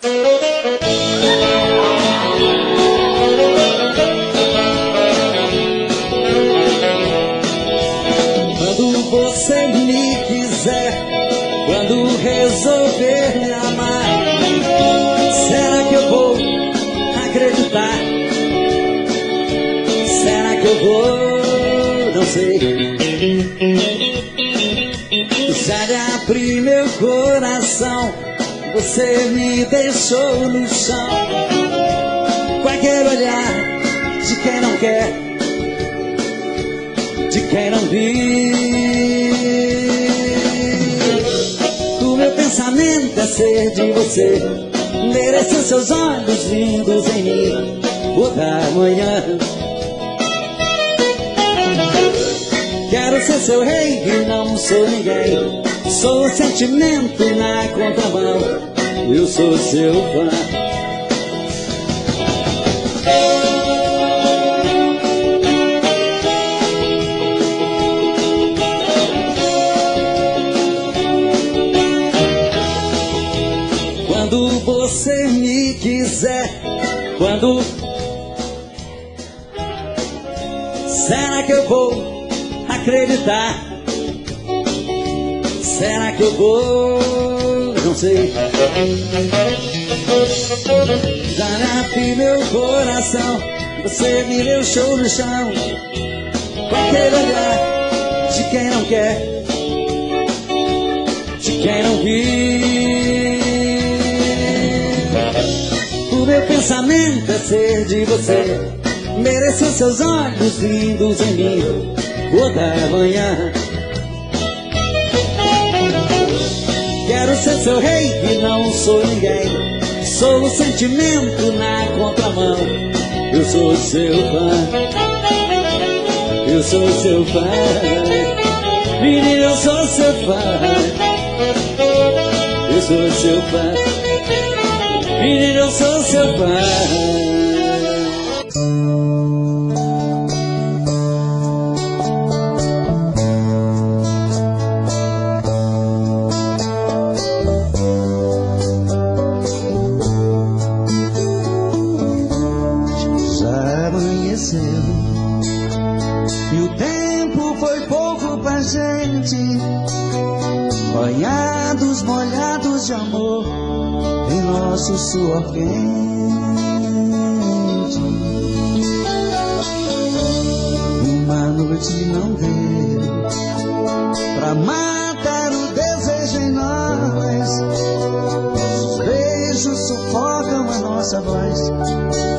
Quando você me quiser, quando resolver me amar, será que eu vou acreditar? Será que eu vou? Não sei. Já lhe abri meu coração, você me deixou no chão. Qualquer olhar de quem não quer, de quem não viu. O meu pensamento é ser de você, merecer seus olhos lindos em mim toda manhã. Quero ser seu rei e não sou ninguém, sou o sentimento na contramão, eu sou seu fã. Quando você me quiser, quando... Será que eu vou acreditar? Será que eu vou? Não sei. Já abri meu coração, você me deixou no chão. Qualquer olhar de quem não quer, de quem não viu. O meu pensamento é ser de você, merecer seus olhos lindos em mim toda manhã. Quero ser seu rei e não sou ninguém, sou o sentimento na contramão, eu sou seu fã, eu sou seu fã. Menino, eu sou seu fã, eu sou seu fã. Menino, eu sou seu fã. E o tempo foi pouco pra gente, banhados, molhados de amor em nosso suor quente. Uma noite não veio pra matar o desejo em nós, nossos beijos sufocam a nossa voz,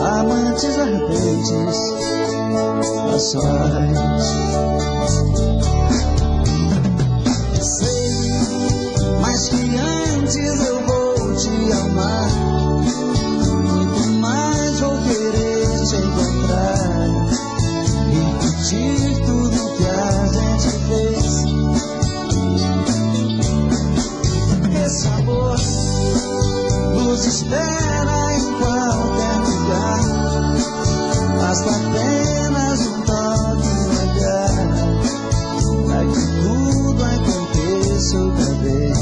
amantes ardentes a sós. Sei, mas que antes eu vou te amar, muito mais vou querer te encontrar e repetir tudo que a gente fez. Esse amor nos espera em qualquer lugar, basta apenas um toque no olhar, pra que tudo aconteça outra vez.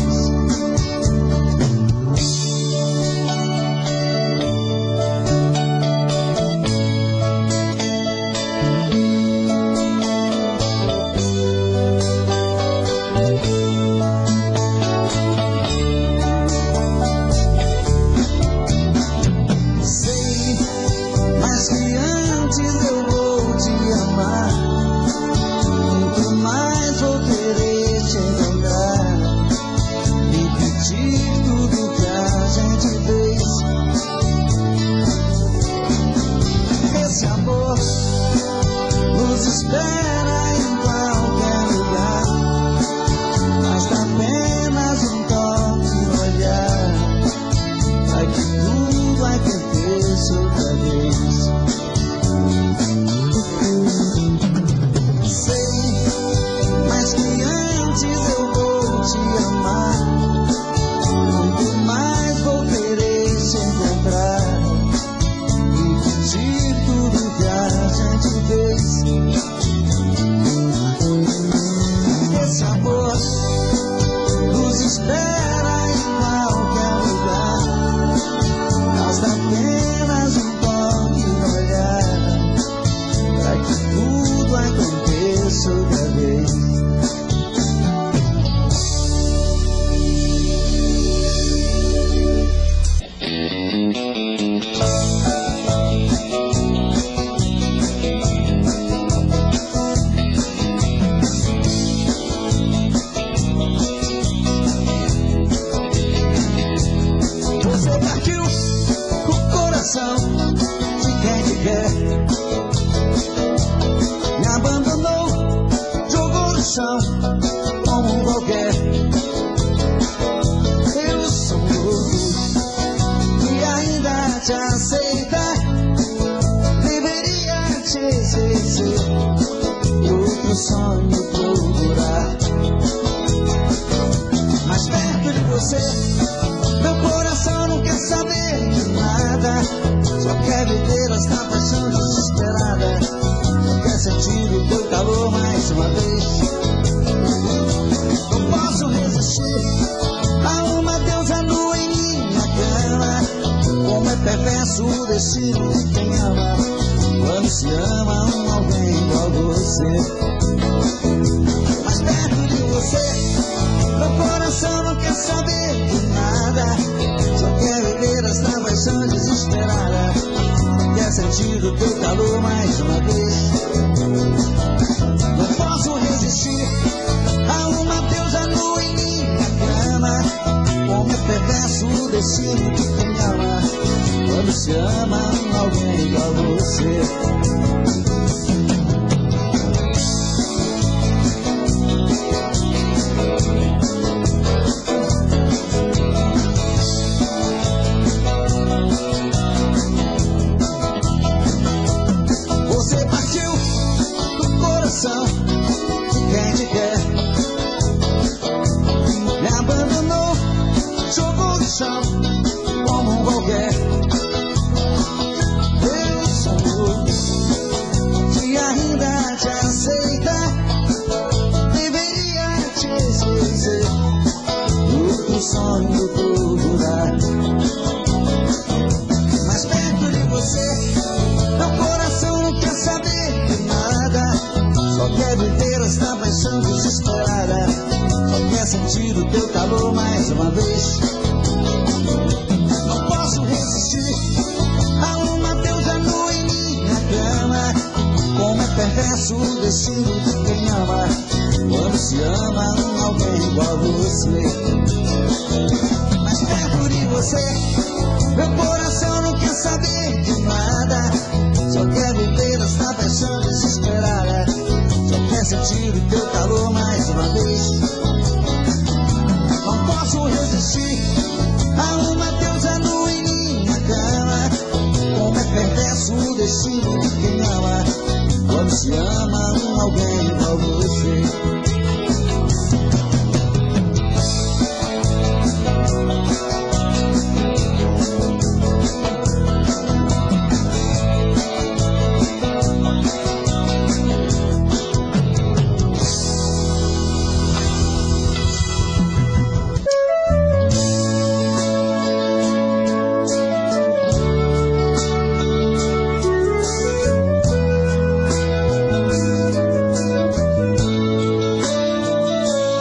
te aceitar, deveria te esquecer, outro sonho procurar. Mas perto de você, meu coração não quer saber de nada, só quer viver esta paixão desesperada, só quer sentir o teu calor mais uma vez. Não posso resistir a uma deusa nua em minha cama, como é perverso o destino de quem ama, quando se ama alguém igual você. Mas perto de você, meu coração não quer saber de nada, só quer viver esta paixão desesperada, quer sentir o teu calor mais uma vez. Não posso resistir a uma deusa nua em minha cama, como é perverso o destino de quem ama, quando se ama alguém igual você. Você partiu do coração de quem te quer, me abandonou, jogou no chão como um qualquer. Eu sou de ainda te aceitar, deveria te esquecer, outro sonho procurar. Mas perto de você, meu coração não quer saber de nada, só quer viver esta paixão desesperada, só quer sentir o teu calor mais uma vez. Não posso resistir a uma deusa nua em minha cama, como é perverso o destino de quem ama, quando se ama alguém igual a você. Mas perto de você, meu coração não quer saber de nada, só quer viver esta paixão desesperada, só quer sentir o teu calor mais uma vez. Não posso resistir a uma deusa nua em minha cama, como é perverso o destino de quem ama, quando se ama alguém igual a você.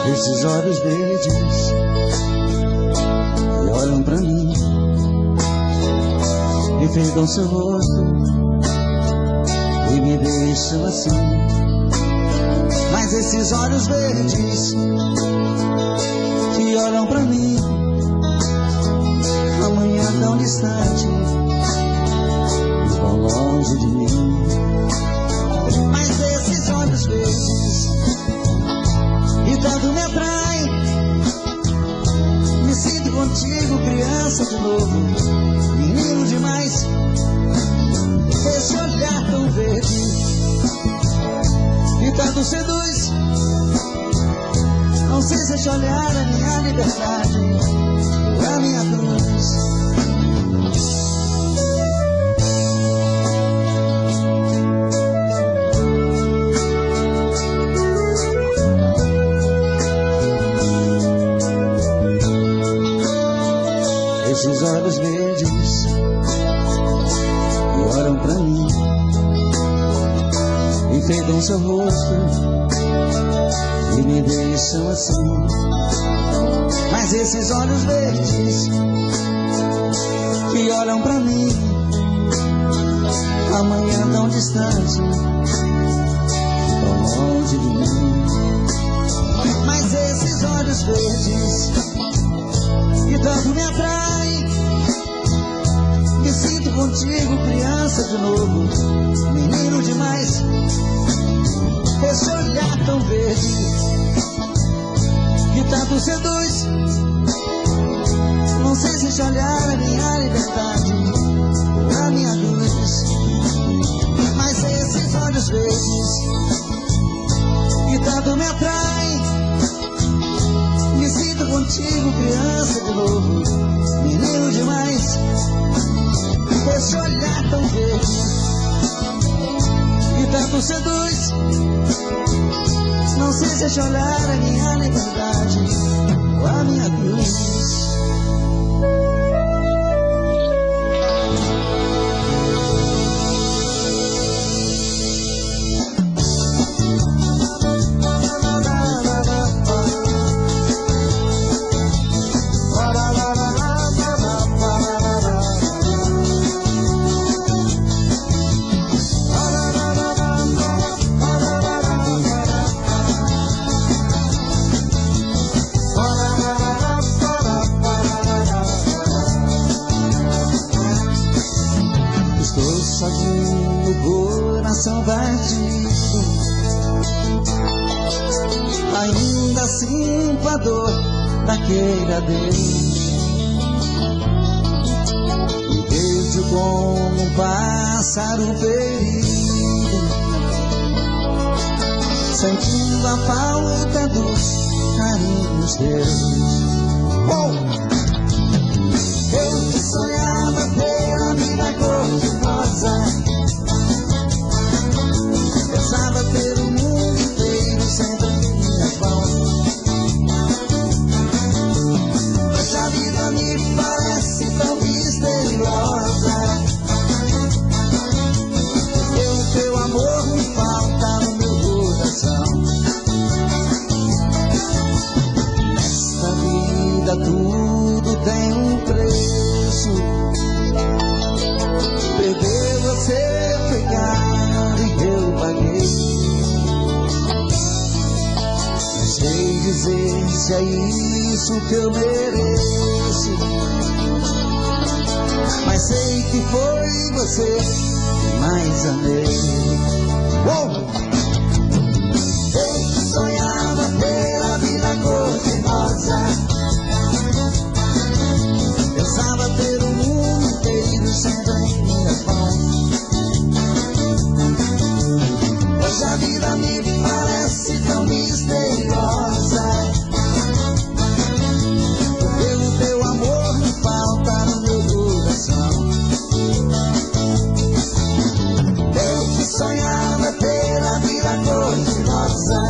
Esses olhos verdes que olham pra mim, enfeitam seu rosto e me deixam assim. Mas esses olhos verdes que olham pra mim, amanhã tão distante, tão longe de mim. Mas esses olhos verdes e tanto me atrai, me sinto contigo, criança de novo, menino demais. Esse olhar tão verde e tanto seduz, não sei se esse olhar é minha liberdade ou é minha cruz. Esses olhos verdes que olham pra mim, enfeitam seu rosto e me deixam assim. Mas esses olhos verdes que olham pra mim, amanhã tão distante, tão longe de mim. Mas esses olhos verdes que tanto me atrai, me sinto contigo, criança de novo, menino demais. Esse olhar tão verde que tanto seduz, não sei se esse olhar é minha liberdade seduz. Não sei se este olhar é minha liberdade ou a minha cruz. Coração partido, ainda assim com a dor daquele adeus. E vejo como um pássaro ferido, sentindo a falta dos carinhos teus. Eu que sonhava ter a vida cor-de-rosa, pensava ter o mundo inteiro sempre em minhas mãos. Mas a vida me parece tão misteriosa, porque o teu amor me falta no meu coração. Nesta vida tudo tem um preço, perder você foi caro e eu paguei. Não sei dizer se é isso que eu mereço, mas sei que foi você que mais amei. Eu que sonhava ter a vida cor-de-rosa, pensava ter o mundo inteiro sempre em minhas mãos. Hoje a vida me parece tão misteriosa, porque o teu amor me falta no meu coração. Eu que sonhava ter a vida cor-de-rosa,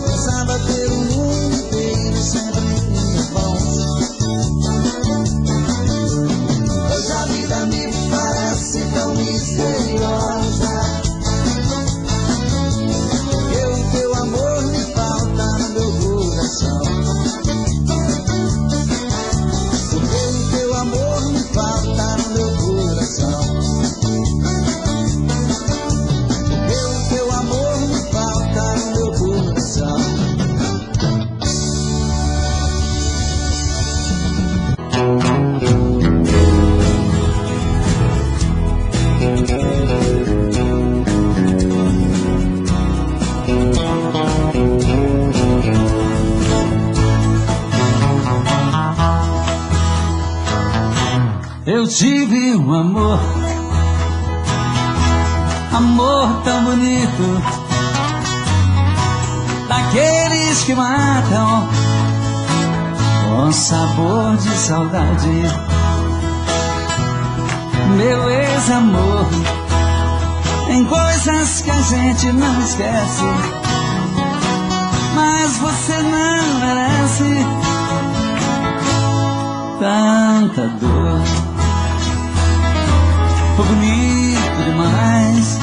pensava ter o mundo inteiro sempre em minhas mãos. Hoje a vida me parece tão misteriosa, porque o teu amor me falta no meu coração. Porque o teu amor me falta no meu coração. Porque o teu amor me falta no meu coração. Eu tive um amor, amor tão bonito, daqueles que matam com sabor de saudade. Meu ex-amor, tem coisas que a gente não esquece, mas você não merece tanta dor. Foi bonito demais,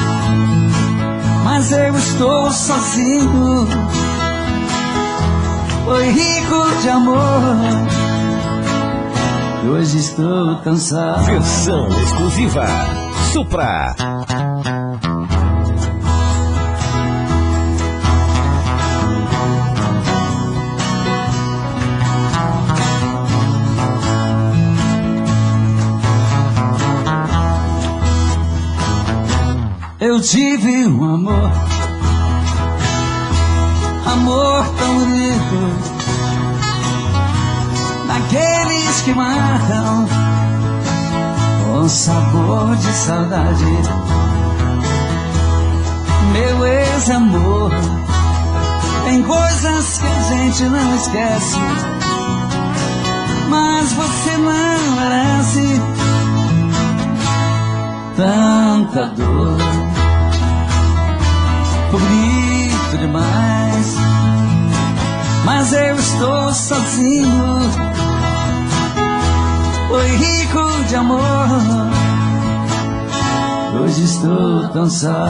mas eu estou sozinho. Foi rico de amor, e hoje estou cansado. Versão exclusiva Supra. Eu tive um amor, amor tão bonito, daqueles que matam com sabor de saudade. Meu ex-amor, tem coisas que a gente não esquece, mas você não merece tanta dor. mas eu estou sozinho. Foi rico de amor, hoje estou tão só.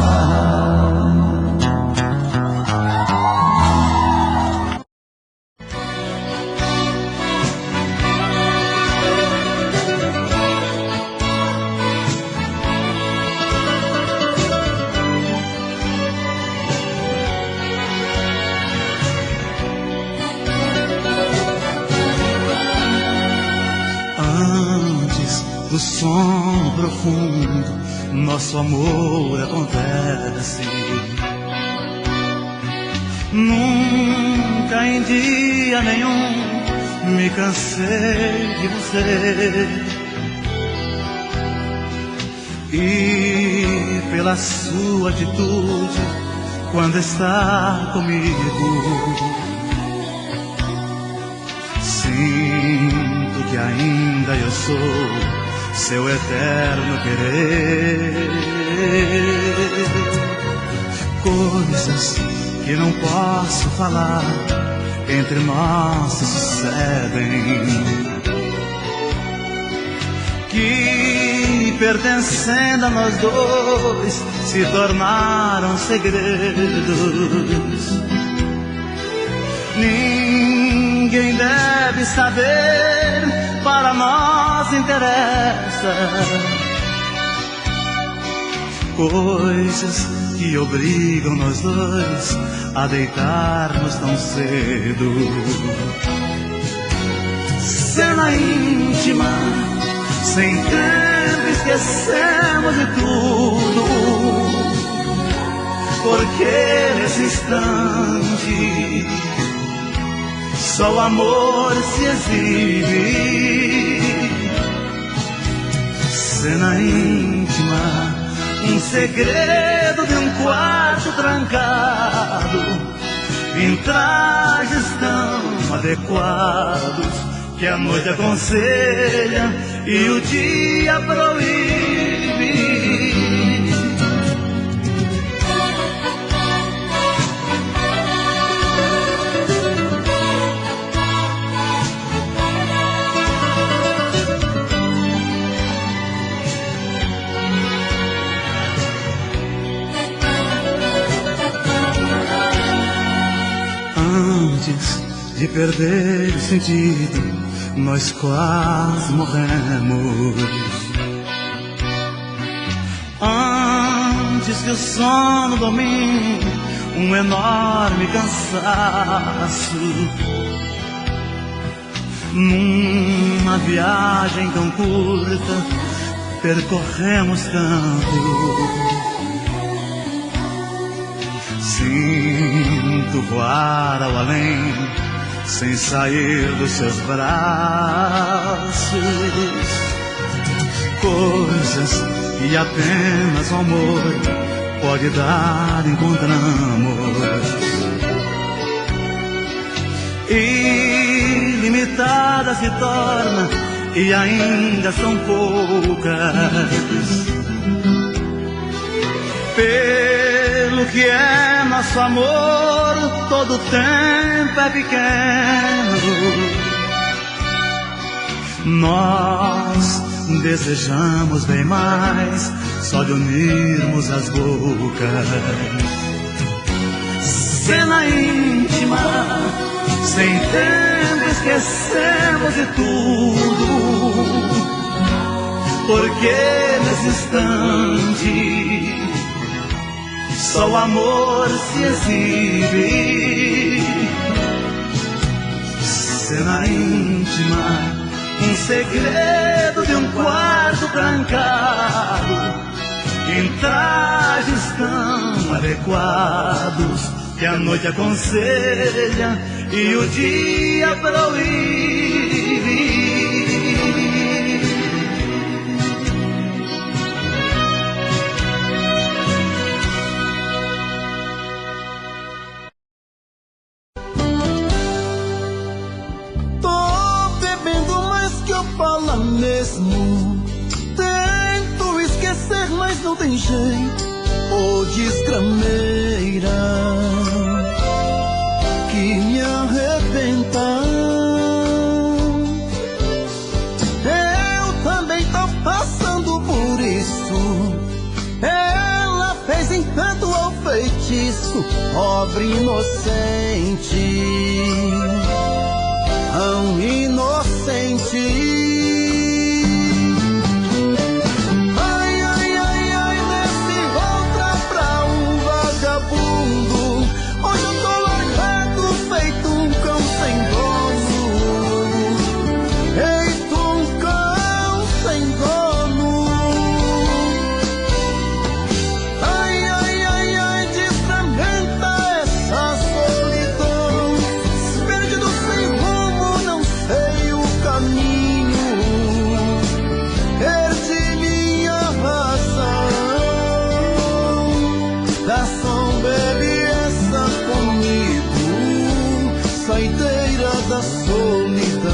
Do sono profundo, nosso amor acontece. Nunca em dia nenhum me cansei de você. E pela sua atitude, quando está comigo, sinto que ainda eu sou seu eterno querer. Coisas que não posso falar entre nós se sucedem, que pertencendo a nós dois se tornaram segredos. Ninguém deve saber, para nós interessa. Coisas que obrigam nós dois a deitarmos tão cedo. Cena íntima, sem tempo esquecemos de tudo, porque nesse instante só o amor se exibe. Cena íntima, um segredo de um quarto trancado, em trajes tão adequados que a noite aconselha e o dia proíbe. Antes de perder o sentido, nós quase morremos. Antes que o sono domine um enorme cansaço, numa viagem tão curta percorremos tanto. Sinto voar ao além, sem sair dos seus braços. Coisas que apenas o amor pode dar, encontramos. Ilimitadas se torna e ainda são poucas. Pelo que é nosso amor, todo tempo é pequeno. Nós desejamos bem mais, só de unirmos as bocas. Cena íntima, sem tempo esquecemos de tudo, porque nesse instante só o amor se exibe. Cena íntima, um segredo de um quarto trancado, em trajes tão adequados que a noite aconselha e o dia proíbe. Mesmo tento esquecer, mas não tem jeito. Ô desgrameira, que me arrebenta. Eu também tô passando por isso. Ela fez encanto ao feitiço, pobre inocente, tão inocente. Da solidão,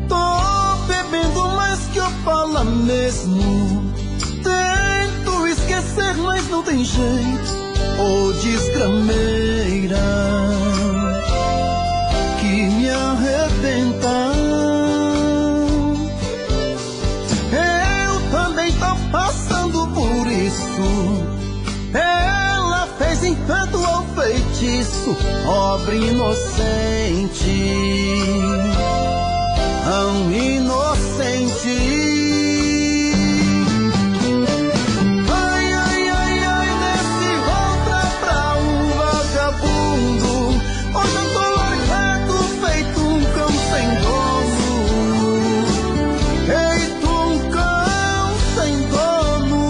tô bebendo mais que eu falo mesmo. Tento esquecer, mas não tem jeito. Ô desgrameira que me arrebenta. Eu também tô passando por isso. Ela fez encanto ao feitiço, pobre inocente, tão inocente. Ai, ai, ai, ai, nesse volta pra um vagabundo. Hoje eu tô largado, feito um cão sem dono. Feito um cão sem dono.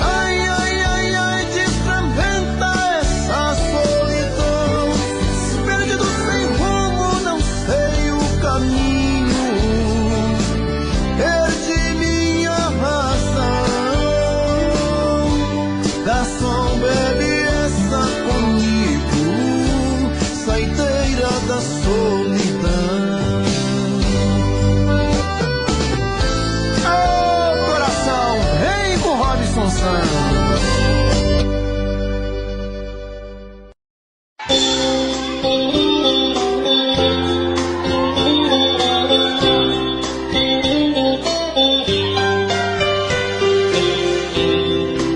Ai, ai, ai, ai, desfragmenta essa solidão. Perdido sem rumo, não sei o caminho. Perdi minha razão. Garçom, bebe essa comigo, saideira da solidão. Ô coração, vem com Robson Santos.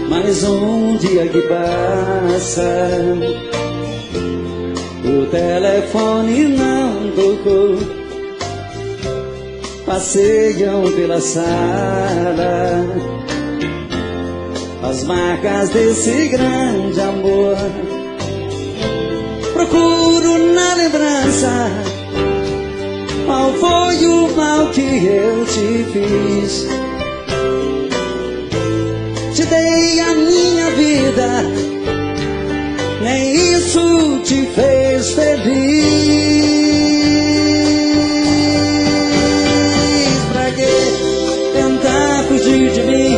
Mais um dia que passa, o telefone não tocou. Passeiam pela sala as marcas desse grande amor. Procuro na lembrança qual foi o mal que eu te fiz. Te dei a minha vida, nem isso te fez feliz. Pra que tentar fugir de mim,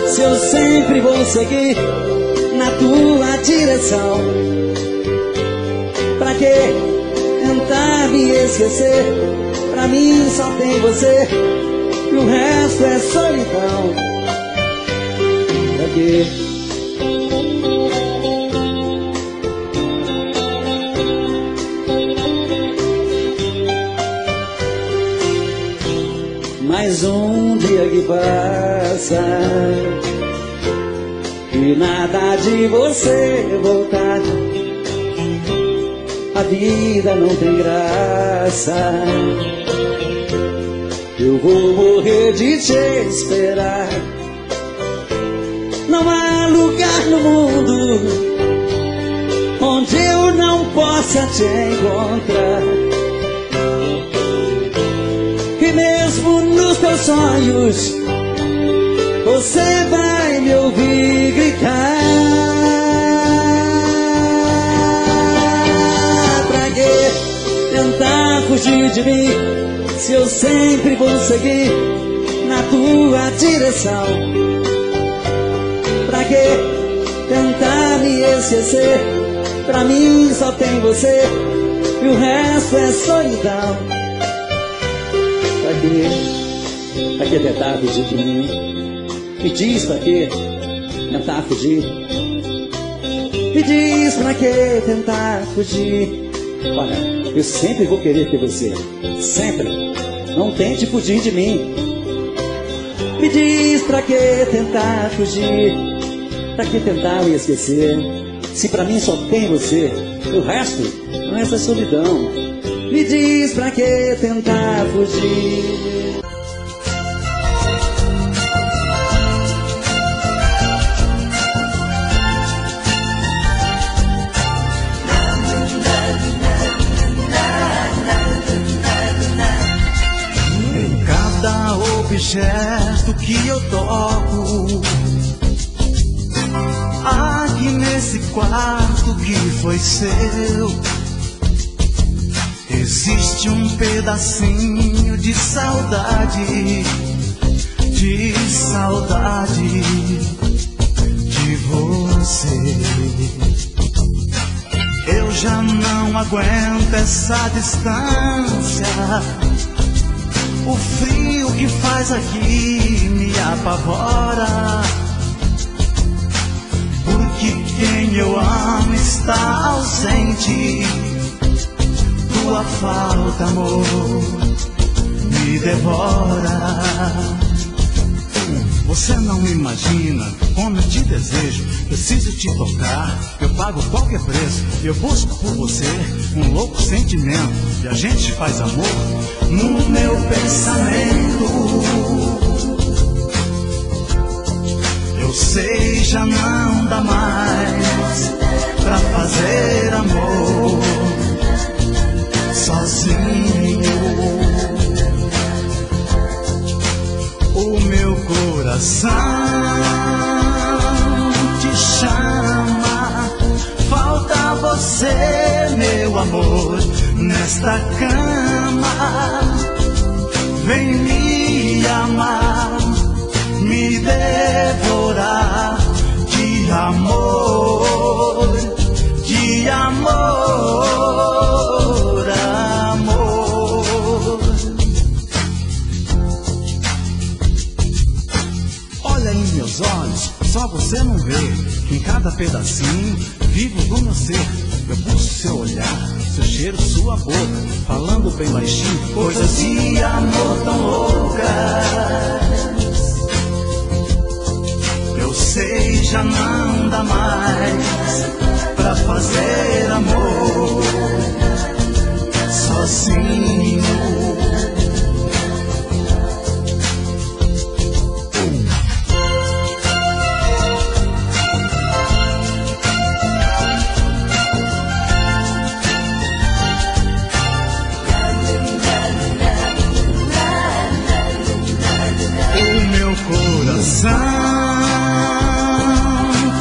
se eu sempre vou seguir na tua direção? Pra que tentar me esquecer, pra mim só tem você e o resto é solidão. Pra quê? Mais um dia que passa e nada de você voltar. A vida não tem graça, eu vou morrer de te esperar. Não há lugar no mundo onde eu não possa te encontrar. E mesmo nos teus sonhos você vai me ouvir gritar. Pra que tentar fugir de mim, se eu sempre vou seguir na tua direção? Pra que tentar me esquecer, pra mim só tem você e o resto é solidão. Pra que tentar fugir de mim? Me diz pra que tentar fugir, Me diz pra que tentar fugir. Olha, eu sempre vou querer ter você. Sempre. Não tente fugir de mim. Me diz pra que tentar fugir. Pra que tentar me esquecer? Se pra mim só tem você, o resto não é essa solidão. Me diz pra que tentar fugir. Objeto que eu toco aqui nesse quarto que foi seu, existe um pedacinho de saudade, de você. Eu já não aguento essa distância. O frio que faz aqui me apavora, porque quem eu amo está ausente. Tua falta, amor, me devora. Você não imagina como eu te desejo. Preciso te tocar, eu pago qualquer preço. Eu busco por você um louco sentimento, e a gente faz amor no meu pensamento. Eu sei, já não dá mais pra fazer amor sozinho. O meu coração te chama, falta você, meu amor, nesta cama. Vem me amar, me devorar de amor, de amor, amor. Olha em meus olhos, só você não vê que em cada pedacinho vivo do meu ser. Eu busco seu olhar, seu cheiro, sua boca, falando bem baixinho coisas de amor tão loucas. Eu sei, já não dá mais pra fazer amor sozinho.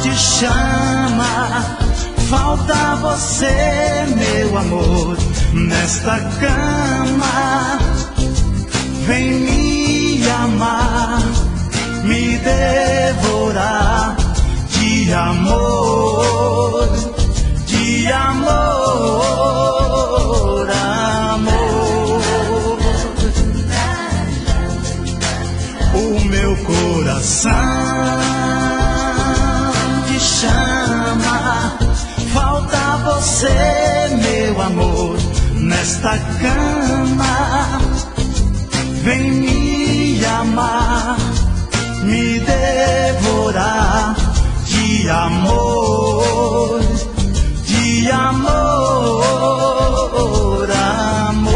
Te chama, falta você, meu amor, nesta cama. Vem me amar, me devorar de amor, de amor, amor. O meu coração te chama, falta você, meu amor, nesta cama. Vem me amar, me devorar de amor, de amor, amor.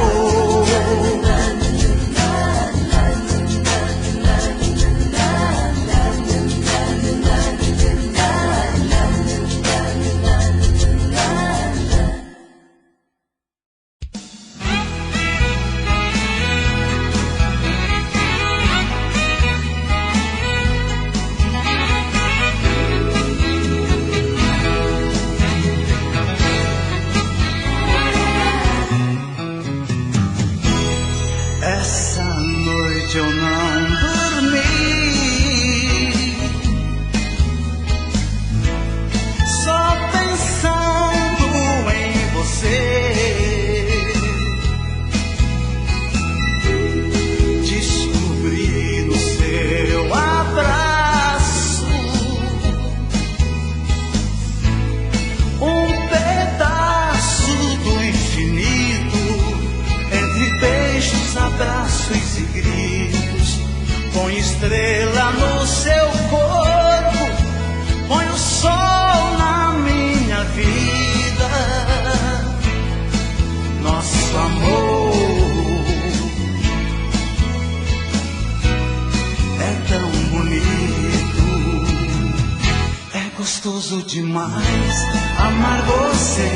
demais amar você,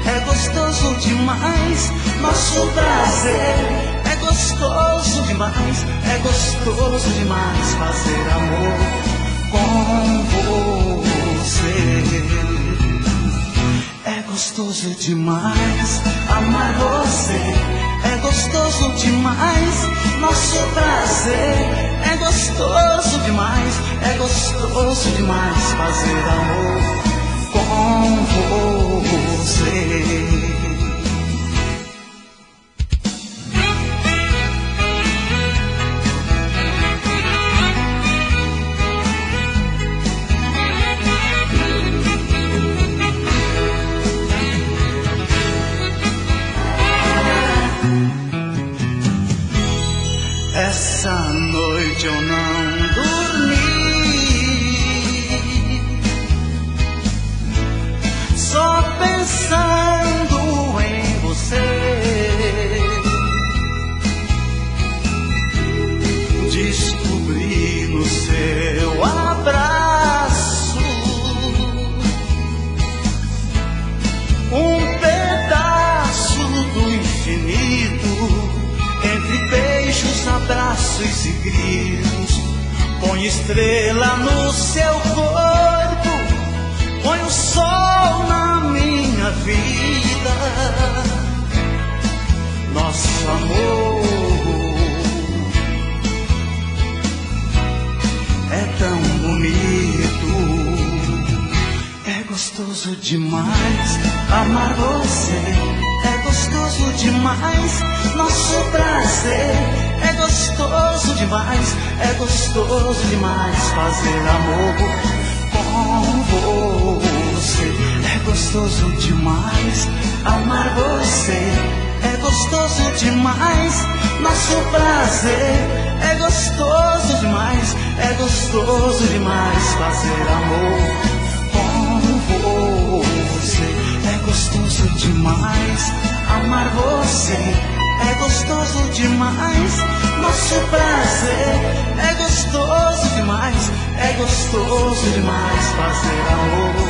é gostoso demais nosso prazer. É gostoso demais, é gostoso demais fazer amor com você. É gostoso demais amar você, é gostoso demais nosso prazer. É gostoso demais, é gostoso demais fazer amor com você. Essa noite eu não dormi, só pensando em você. Descobri no seu abraço um pedaço do infinito. Entre beijos, abraços e gritos, põe estrela no seu corpo, põe o sol na minha vida. Nosso amor é tão bonito, é gostoso demais amar você. É gostoso demais nosso prazer. É gostoso demais, é gostoso demais fazer amor com você. É gostoso demais amar você. É gostoso demais nosso prazer. É gostoso demais, é gostoso demais fazer amor com você. É gostoso demais amar você. É gostoso demais nosso prazer. É gostoso demais, é gostoso demais fazer amor